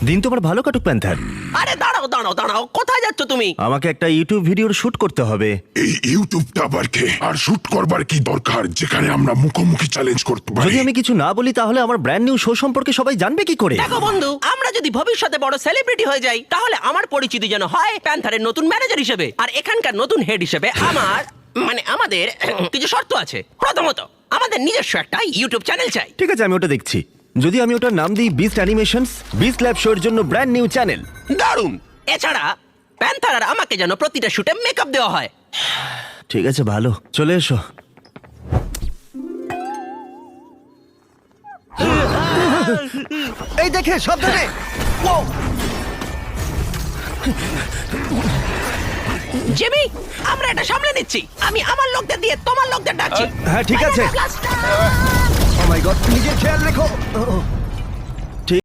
দিন তোমার ভালো কাটুক প্যান্থার। আরে দাঁড়াও দাঁড়াও দাঁড়াও, কোথায় যাচ্ছ তুমি? আমাকে একটা ইউটিউব ভিডিওর শুট করতে হবে। এই ইউটিউবটা আবার কে? আর শুট করবার কি দরকার যেখানে আমরা মুখোমুখি চ্যালেঞ্জ করতে পারি? যদি আমি কিছু না বলি তাহলে আমার ব্র্যান্ড নিউ শো সম্পর্কে সবাই জানবে কি করে? দেখো বন্ধু, আমরা যদি ভবিষ্যতে বড় সেলিব্রিটি হয়ে যাই তাহলে আমার পরিচিতি যেন হয় প্যান্থারের নতুন ম্যানেজার হিসেবে, আর এখানকার নতুন হেড হিসেবে আমাদের কিছু শর্ত আছে। প্রথমত, আমাদের নিজস্ব একটা ইউটিউব চ্যানেল চাই। ঠিক আছে, আমি ওটা দেখছি। যদি আমি ওটার নাম দিই বিস্ট অ্যানিমেশনস, বিস্ট ল্যাব শোর জন্য ব্র্যান্ড নিউ চ্যানেল। দারুণ। এছাড়া প্যান্থার আর আমাকে যেন প্রতিটা শুটে মেকআপ দেওয়া হয়। ঠিক আছে, ভালো, চলে এসো। এই দেখে সাবধানে। জিমি, আমরা এটা সামলে নিচ্ছি। আমি আমার লোকদের দিয়ে তোমার লোকদের ডাকছি। হ্যাঁ, ঠিক আছে। ও মাই গড, নিজের খেয়াল রেখো।